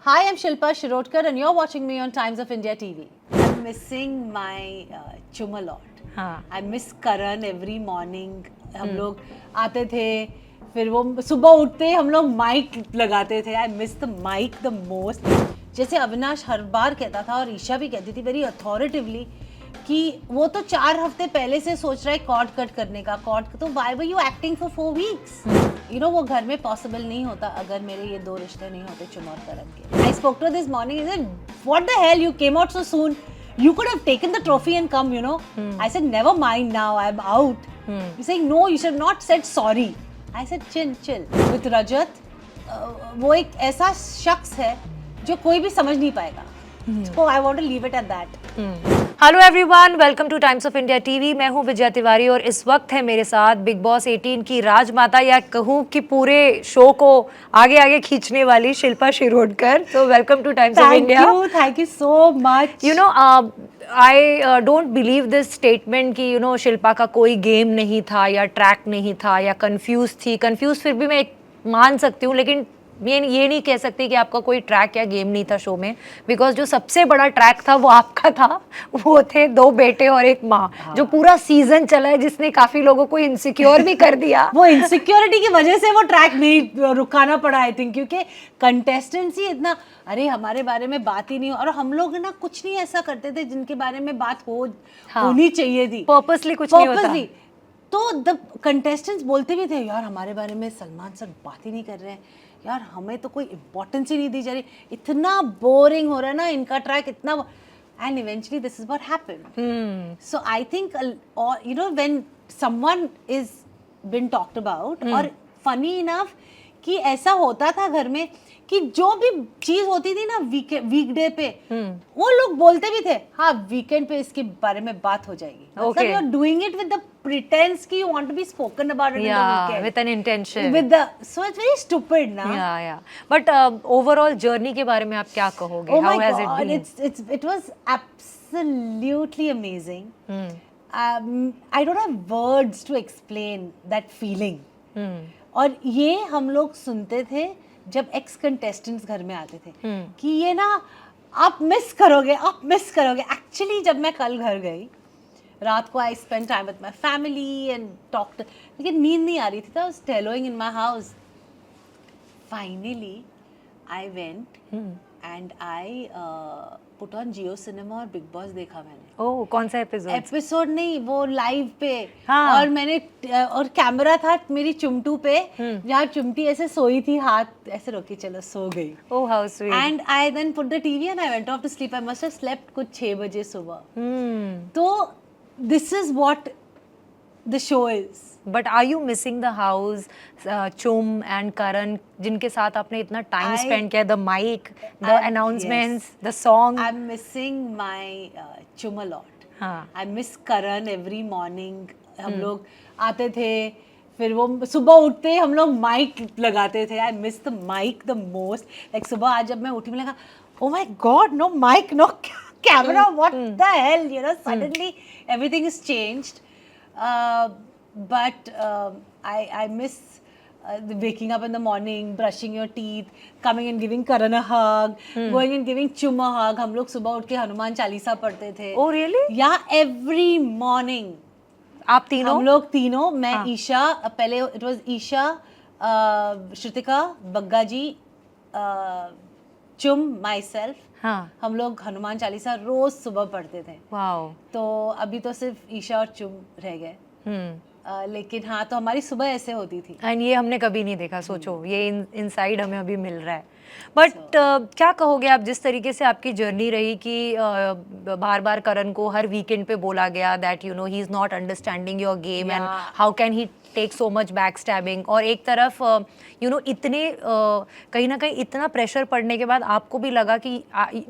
Hi, I'm Shilpa Shirodkar and you're watching me on Times of India TV. I'm missing my chum a lot. हाँ. I miss Karan every morning. हम लोग आते थे, फिर वो सुबह उठते ही हम लोग माइक लगाते थे. I miss the mic the most. जैसे अविनाश हर बार कहता था और ईशा भी कहती थी वेरी अथॉरिटिवली कि वो तो 4 हफ्ते पहले से सोच रहा है कॉर्ड कट करने का. कॉर्ड तो why were you acting for 4 weeks? You know वो घर में पॉसिबल नहीं होता अगर मेरे ये 2 रिश्ते नहीं होते चुम और करण के. I spoke to this morning he said what the hell you came out so soon. You could have taken the trophy and come, you know. I said, never mind now, I'm out. He's saying, no, you should not said sorry. I said, chill. With Rajat, वो एक ऐसा शख्स है जो कोई भी समझ नहीं पाएगा. So I want to leave it at that. Hello everyone, welcome two times of India TV. मैं हूं विजया तिवारी और इस वक्त है मेरे साथ बिग बॉस 18 की राजमाता या कहूं कि पूरे शो को आगे खींचने वाली Shilpa Shirodkar. So welcome two times of India. Thank you so much. You know I don't believe this statement कि यू नो शिल्पा का कोई गेम नहीं था या ट्रैक नहीं था या कंफ्यूज थी. कंफ्यूज फिर भी मैं मान सकती हूँ, लेकिन ये नहीं कह सकती कि आपका कोई ट्रैक या गेम नहीं था शो में. बिकॉज जो सबसे बड़ा ट्रैक था वो आपका था. वो थे 2 बेटे और एक माँ. जो पूरा सीजन चला है, जिसने काफी लोगों को इनसिक्योर भी कर दिया. वो इनसिक्योरिटी की वजह से वो ट्रैक नहीं रुकाना पड़ा आई थिंक, क्योंकि कंटेस्टेंट्स ही इतना अरे हमारे बारे में बात ही नहीं. और हम लोग ना कुछ नहीं ऐसा करते थे जिनके बारे में बात होनी चाहिए थी. पर्पसली कुछ नहीं होता. तो द कंटेस्टेंट्स बोलते भी थे यार हमारे बारे में सलमान सर बात ही नहीं कर रहे हैं यार, हमें तो कोई इम्पोर्टेंस ही नहीं दी जा रही, इतना बोरिंग हो रहा है ना इनका ट्रैक इतना. And eventually this is what happened. So I think you know when someone is been talked about, और फनी इनफ कि ऐसा होता था घर में कि जो भी चीज होती थी ना वीकडे पे वो लोग बोलते भी थे हाँ वीकेंड पे इसके बारे में बात हो जाएगी. मतलब you are doing it with the pretense कि you want to be spoken about it in the weekend. With an intention. So it's very stupid now. Yeah. But overall journey के बारे में आप क्या कहोगे? Oh How my has God, it been? it was absolutely amazing. I don't have words to explain that feeling. और ये हम लोग सुनते थे जब एक्स कंटेस्टेंट्स घर में आते थे कि ये ना आप मिस करोगे. एक्चुअली जब मैं कल घर गई रात को, I spend time with my family and talked, लेकिन नींद नहीं आ रही थी. I was toiling in my house. Finally I went and I put on Jio Cinema और बिग बॉस देखा मैंने. ओह, कौन सा एपिसोड नहीं, वो लाइव पे. हाँ. और मैंने और कैमरा था मेरी चुमटू पे, जहाँ चुमटी ऐसे सोई थी, हाथ ऐसे रोके चलो सो गई. Oh how sweet. And I then put the TV and I went off to sleep. I must have slept कुछ 6 बजे सुबह. तो this is what the show is. But are you missing the house, Chum and Karan, जिनके साथ आपने इतना time spend किया, the mic, the announcements, the song? I'm missing my Chum a lot. हाँ. I miss Karan every morning. हम लोग आते थे, फिर वो सुबह उठते ही हम लोग माइक लगाते थे. I miss the mic the most. Like सुबह आज जब मैं उठी मैं लगा oh my God, no mic, no camera, what the hell, you know, suddenly everything is changed. But I miss waking up in the morning, brushing your teeth, coming and giving Karan a hug, going and giving Chum a hug. हम लोग सुबह उठ के हनुमान चालीसा पढ़ते थे. Oh really? Yeah, every morning. आप तीनों? हम लोग तीनों, मैं ईशा, पहले it was ईशा, श्रुतिका, बग्गा जी, चुम, myself. हाँ. हम लोग हनुमान चालीसा रोज सुबह पढ़ते थे. वाओ. तो अभी तो सिर्फ ईशा और चुम रह गए. लेकिन हाँ, तो हमारी सुबह ऐसे होती थी. एंड ये हमने कभी नहीं देखा. सोचो, ये इनसाइड हमें अभी मिल रहा है. बट क्या कहोगे आप, जिस तरीके से आपकी जर्नी रही कि बार बार करण को हर वीकेंड पे बोला गया that you know he is not understanding your game and how can he take so much back stabbing, और एक तरफ यू नो इतने कहीं ना कहीं इतना प्रेशर पड़ने के बाद आपको भी लगा कि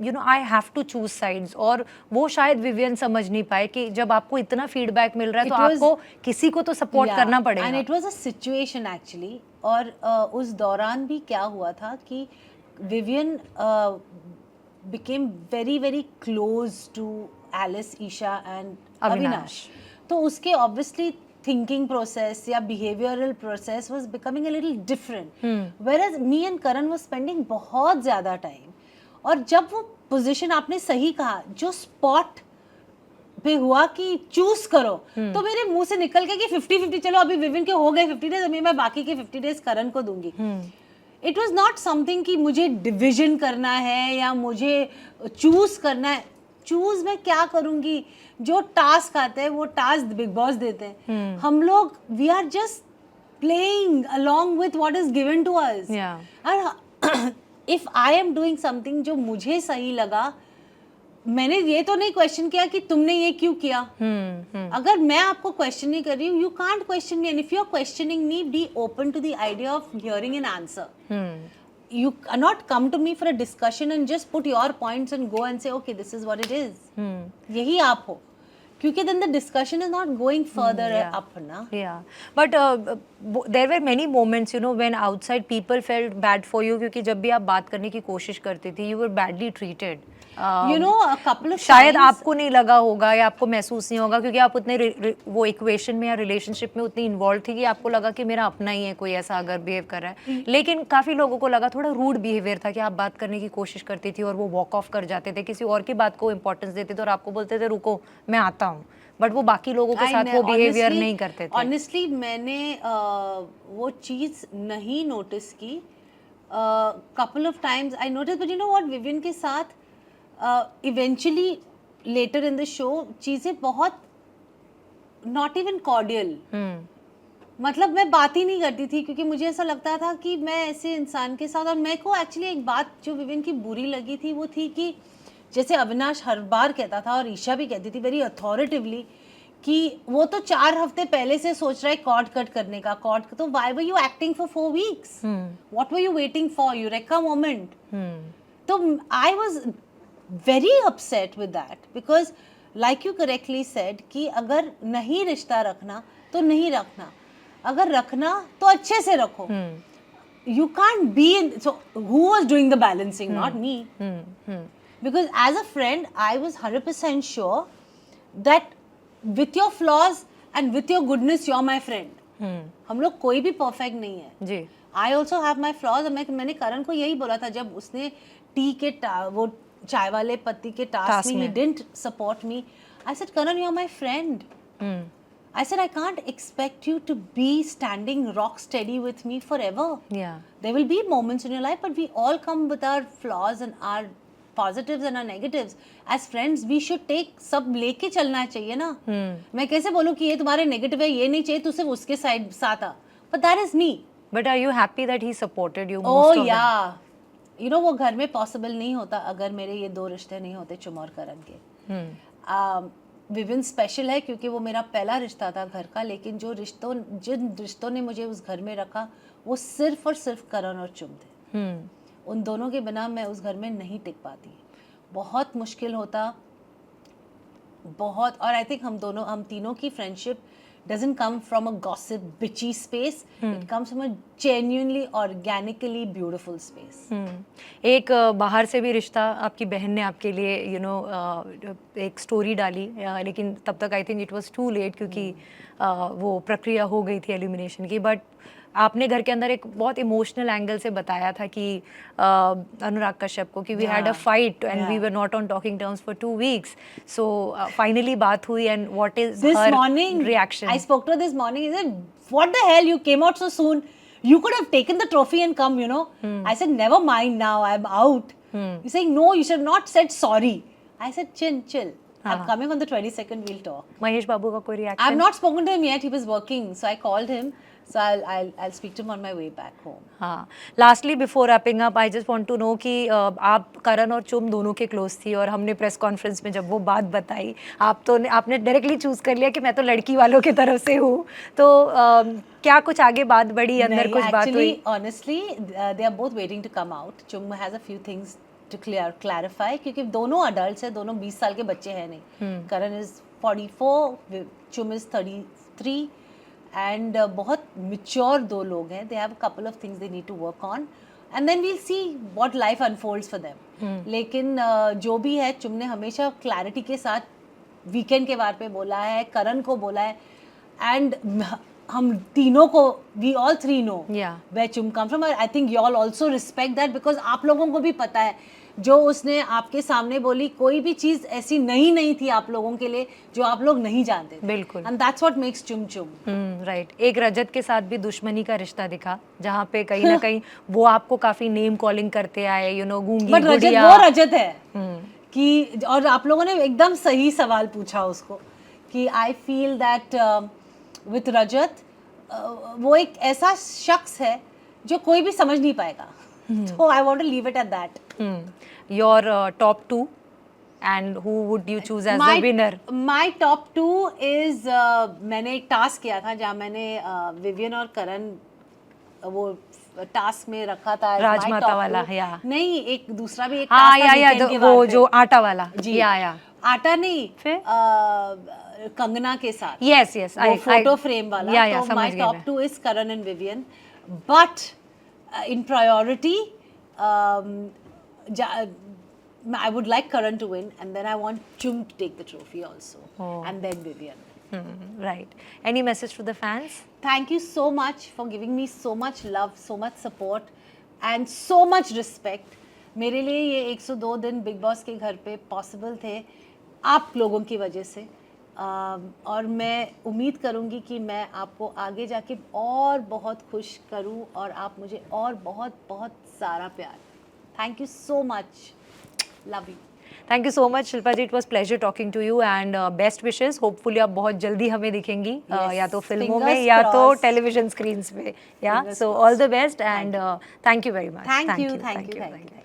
you know I have to choose sides, और वो शायद विवियन समझ नहीं पाए कि जब आपको इतना फीडबैक मिल रहा है तो आपको किसी को तो सपोर्ट करना पड़ेगा. And it was a situation actually. और उस दौरान भी क्या हुआ था कि Vivian became very close to Alice, Isha and Avinash. तो उसके obviously thinking process या behavioral process was becoming a little different. Whereas me and Karan was spending बहुत ज़्यादा time और जब वो पोजीशन आपने सही कहा, जो स्पॉट पे हुआ कि चूज करो, तो मेरे मुंह से निकल गया कि 50-50, चलो अभी विविन के हो गए 50 डेज, अभी मैं बाकी के 50 डेज करण को दूंगी. इट वॉज नॉट समथिंग कि मुझे डिविजन करना है या मुझे चूज करना है. चूज मैं क्या करूंगी, जो टास्क आते हैं वो टास्क बिग बॉस देते हैं. हम लोग we are just playing along with what is given to us. और if I am doing something जो मुझे सही लगा, मैंने ये तो नहीं क्वेश्चन किया कि तुमने ये क्यों किया. अगर मैं आपको क्वेश्चन नहीं कर रही हूँ, you can't question me. And if you are questioning me, be open to the idea of hearing an answer. You cannot come to me for a discussion and just put your points and go and say, okay, this is what it is. यही आप हो. क्योंकि then the discussion is not going further up, na? Yeah, but there were many moments, you know, when outside people felt bad for you, क्योंकि जब भी आप बात करने की कोशिश करती थी, you were badly treated. You know, a couple of शायद times, आपको नहीं लगा होगा या आपको महसूस नहीं होगा, क्योंकि आप उतने वो इक्वेशन में या रिलेशनशिप में उतनी इन्वॉल्व थी कि आपको लगा कि मेरा अपना ही है कोई ऐसा अगर बिहेव कर रहा है. लेकिन काफ़ी लोगों को लगा थोड़ा रूड बिहेवियर था कि आप बात करने की कोशिश करती थी और वो वॉक ऑफ कर जाते थे, किसी और की बात को इंपॉर्टेंस देते थे और आपको बोलते थे रुको मैं आता हूँ, बट वो बाकी लोगों के साथ वो बिहेवियर नहीं करते थे. ऑनेस्टली मैंने वो चीज़ नहीं नोटिस की. Couple of times I notice, but you know what, Vivian के साथ eventually later in the show चीज़ें बहुत नॉट इवन कॉर्डियल. मतलब मैं बात ही नहीं करती थी क्योंकि मुझे ऐसा लगता था कि मैं ऐसे इंसान के साथ. और मेरे को एक्चुअली एक बात जो विविन की बुरी लगी थी वो थी कि जैसे अविनाश हर बार कहता था और ईशा भी कहती थी वेरी अथॉरिटिवली कि वो तो 4 हफ्ते पहले से सोच रहा है कॉर्ड कट करने का. कॉर्ड तो why were you acting for 4 weeks? What were you waiting for? Eureka moment. तो I was very upset with that because like you correctly said कि अगर नहीं रिश्ता रखना तो नहीं रखना, अगर रखना तो अच्छे से रखो. You can't be in, so who was doing the balancing? Not me. Because as a friend I was 100% sure that with your flaws and with your goodness you're my friend. हम लोग कोई भी perfect नहीं है जी. I also have my flaws. मैंने करण को यही बोला था जब उसने टी के वो चाय वाले पत्ती के टास्क में he didn't support me. I said, Karan, you're my friend. I said, I can't expect you to be standing rock steady with me forever. Yeah. There will be moments in your life, but we all come with our flaws and our positives and our negatives. As friends, we should take सब लेके चलना चाहिए ना. मैं कैसे बोलूँ कि ये तुम्हारे नेगेटिव है, ये नहीं चाहिए, तू सिर्फ उसके साइड साथ आ. But that is me. But are you happy that he supported you most of yeah. You know, वो घर में पॉसिबल नहीं होता अगर मेरे ये 2 रिश्ते नहीं होते चुम और करण के. विविन स्पेशल है क्योंकि वो मेरा पहला रिश्ता था घर का, लेकिन जिन रिश्तों ने मुझे उस घर में रखा वो सिर्फ और सिर्फ करण और चुम थे. उन दोनों के बिना मैं उस घर में नहीं टिक पाती. बहुत मुश्किल होता, बहुत. और आई थिंक हम तीनों की friendship doesn't come from a gossip bitchy space. It comes from a genuinely organically beautiful space. एक बाहर से भी रिश्ता आपकी बहन ने आपके लिए you know एक स्टोरी डाली, लेकिन तब तक I think it was too late क्योंकि वो प्रक्रिया हो गई थी एलिमिनेशन की. बट आपने घर के अंदर एक बहुत इमोशनल एंगल से बताया था कि अनुराग कश्यप को कि we had a fight and we were not on talking terms for 2 weeks. So finally बात हुई and what is her reaction? I spoke to her this morning. He said, "What the hell? You came out so soon. You could have taken the trophy and come, you know." I said, "Never mind now. I'm out." He's saying, "No, you should have not said sorry." I said, "Chill. I'm coming on the 22nd. We'll talk." Mahesh Babu का कोई reaction? I've not spoken to him yet. He was working, so I called him. So I'll speak to him on my way back home. हाँ. Lastly, before wrapping up, I just want to know कि आप करण और चुम दोनों के close थी और हमने प्रेस कॉन्फ्रेंस में जब वो बात बताई आपने डायरेक्टली चूज कर लिया कि मैं तो लड़की वालों की तरफ से हूँ. तो क्या कुछ आगे बात बढ़ी, अंदर कुछ बात हुई? Honestly, they are both waiting to come out. Chum has a few things to clarify क्योंकि दोनों adults हैं, दोनों 20 साल के बच्चे हैं नहीं. करण is 44, चुम is 33. एंड बहुत mature 2 लोग हैं. they have a couple of things they need to work on and then we'll see what life unfolds for them. लेकिन जो भी है चुम ने हमेशा क्लैरिटी के साथ वीकेंड के बारे पे बोला है, करण को बोला है एंड हम तीनों को we all 3 know where Chum come from. I think you all also respect that because आप लोगों को भी पता है जो उसने आपके सामने बोली, कोई भी चीज ऐसी नई नहीं थी आप लोगों के लिए जो आप लोग नहीं जानते थे। बिल्कुल। एंड दैट्स व्हाट मेक्स चुम चुम। राइट। एक रजत के साथ भी दुश्मनी का रिश्ता दिखा, जहाँ पे कहीं ना कहीं वो आपको काफी नेम कॉलिंग करते आए, यू नो, गूंगी बट रजत गुड़िया। वो रजत है कि, और आप लोगों ने एकदम सही सवाल पूछा उसको कि आई फील दैट विथ रजत वो एक ऐसा शख्स है जो कोई भी समझ नहीं पाएगा। तो I want to leave it at that. Your top two and who would you choose as the winner? My top two is, मैंने एक टास्क किया था जहाँ मैंने विवियन और करण वो टास्क में रखा था as my राजमाता top वाला, two। या नहीं, एक दूसरा भी एक हाँ task था या weekend के वो वार पे। जो आटा वाला जी, या आटा नहीं, फिर? कंगना के साथ। यस यस, वो फोटो फ्रेम वाला। या तो समझ माय गई टॉप मैं। Two is Karan and Vivian, but in priority I would like Karan to win, and then I want Chum to take the trophy also, and then Vivian. Right. Any message to the fans? Thank you so much for giving me so much love, so much support, and so much respect. मेरे लिए ये 102 दिन big boss के घर पे possible थे आप लोगों की वजह से, और मैं उम्मीद करूँगी कि मैं आपको आगे जाके और बहुत खुश करूँ और आप मुझे और बहुत बहुत सारा प्यार। Thank you so much, love you. Thank you so much Shilpa ji, it was pleasure talking to you and best wishes. Hopefully आप बहुत जल्दी हमें दिखेंगी, या तो फिल्मों में fingers या तो crossed. टेलीविजन स्क्रीन्स पे, या Fingers so all the best and thank you very much. Thank you.